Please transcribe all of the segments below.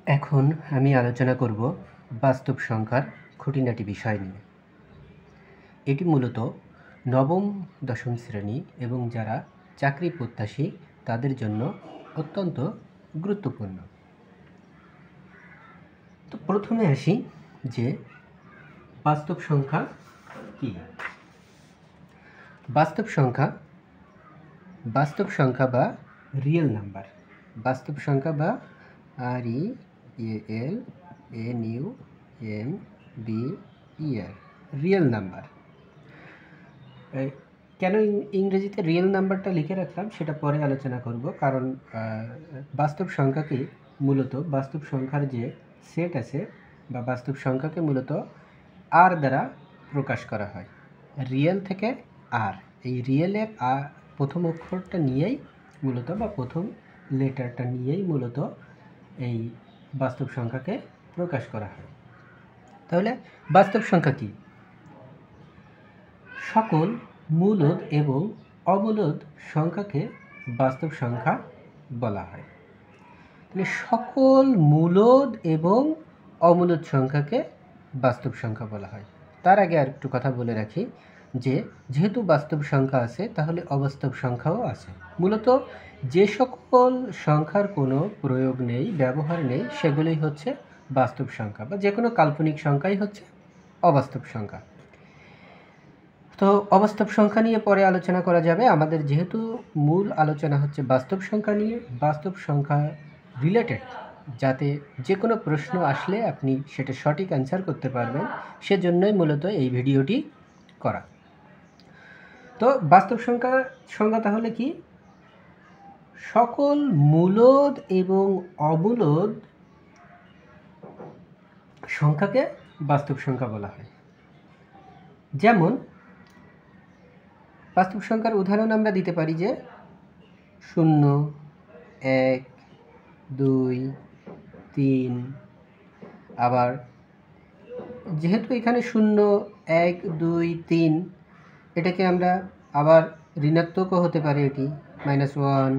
এখন আমি আলোচনা করব বাস্তব সংখ্যার খুঁটিনাটি বিষয় নিয়ে। এটি মূলত নবম দশম শ্রেণী এবং যারা চাকরি প্রত্যাশী তাদের জন্য অত্যন্ত গুরুত্বপূর্ণ। তো প্রথমে আসি যে বাস্তব সংখ্যা কী। বাস্তব সংখ্যা বা রিয়েল নাম্বার, বাস্তব সংখ্যা বা REALNUMBER রিয়েল নাম্বার। কেন ইংরেজিতে রিয়েল নাম্বারটা লিখে রাখলাম সেটা পরে আলোচনা করব, কারণ বাস্তব সংখ্যাকে মূলত বাস্তব সংখ্যার যে সেট আছে বা বাস্তব সংখ্যাকে মূলত আর দ্বারা প্রকাশ করা হয়। রিয়েল থেকে আর, এই রিয়েলের প্রথম অক্ষরটা নিয়েই মূলত বা প্রথম লেটারটা নিয়েই মূলত এই বাস্তব সংখ্যাকে প্রকাশ করা হয়। তাহলে বাস্তব সংখ্যা কি? সকল মূলদ এবং অমূলদ সংখ্যাকে বাস্তব সংখ্যা বলা হয়। তাহলে সকল মূলদ এবং অমূলদ সংখ্যাকে বাস্তব সংখ্যা বলা হয়। তার আগে আর একটু কথা বলে রাখি যে যেহেতু বাস্তব সংখ্যা আছে তাহলে অবাস্তব সংখ্যাও আছে। মূলত যে সকল সংখ্যার কোনো প্রয়োগ নেই, ব্যবহার নেই, সেগুলোই হচ্ছে বাস্তব সংখ্যা, বা যে কোনো কাল্পনিক সংখ্যাই হচ্ছে অবাস্তব সংখ্যা। তো অবাস্তব সংখ্যা নিয়ে পরে আলোচনা করা যাবে। আমাদের যেহেতু মূল আলোচনা হচ্ছে বাস্তব সংখ্যা নিয়ে, বাস্তব সংখ্যা রিলেটেড যাতে যে কোনো প্রশ্ন আসলে আপনি সেটা সঠিক অ্যান্সার করতে পারবেন, সেজন্যই মূলত এই ভিডিওটি করা। তো বাস্তব সংখ্যা তাহলে কি? সকল মূলদ এবং অমূলদ সংখ্যাকে বাস্তব সংখ্যা বলা হয়। যেমন বাস্তব সংখ্যার উদাহরণ আমরা দিতে পারি যে 0, 1, 2, 3। আবার যেহেতু এখানে 0, 1, 2, 3, এটাকে আমরা আবার ঋণাত্মকও হতে পারে, এটি -1,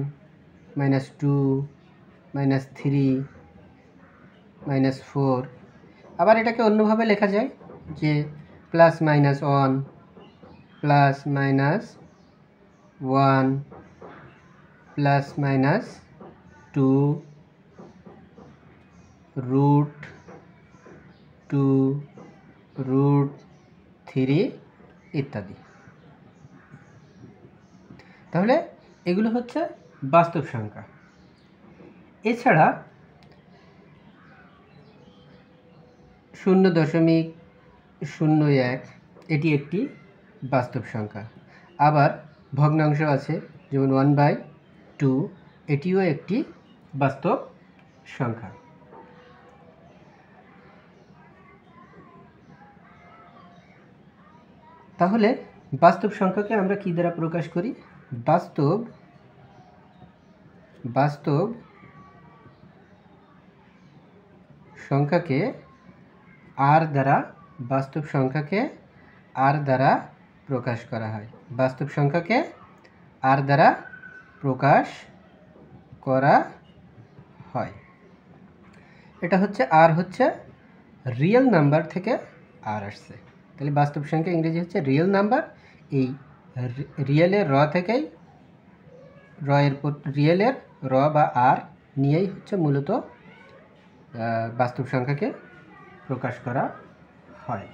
-2, -3, -4। আবার এটাকে অন্যভাবে লেখা যায় যে +-1, +-1, +-2, √2, √3 ইত্যাদি। তাহলে এগুলো হচ্ছে বাস্তব সংখ্যা। এছাড়া 0.01 এটি একটি বাস্তব সংখ্যা। আবার ভগ্নাংশ আছে যেমন 1/2, এটিও একটি বাস্তব সংখ্যা। তাহলে বাস্তব সংখ্যাকে আমরা কি দ্বারা প্রকাশ করি? বাস্তব সংখ্যাকে আর দ্বারা, বাস্তব সংখ্যাকে আর দ্বারা প্রকাশ করা হয়। বাস্তব সংখ্যাকে আর দ্বারা প্রকাশ করা হয়। এটা হচ্ছে আর হচ্ছে রিয়েল নাম্বার থেকে আর আসছে। তাহলে বাস্তব সংখ্যা ইংরেজি হচ্ছে রিয়েল নাম্বার। এই রিয়েলের থেকেই রিয়েলের বা আর নিয়েই হচ্ছে মূলত বাস্তব সংখ্যাকে প্রকাশ করা হয়।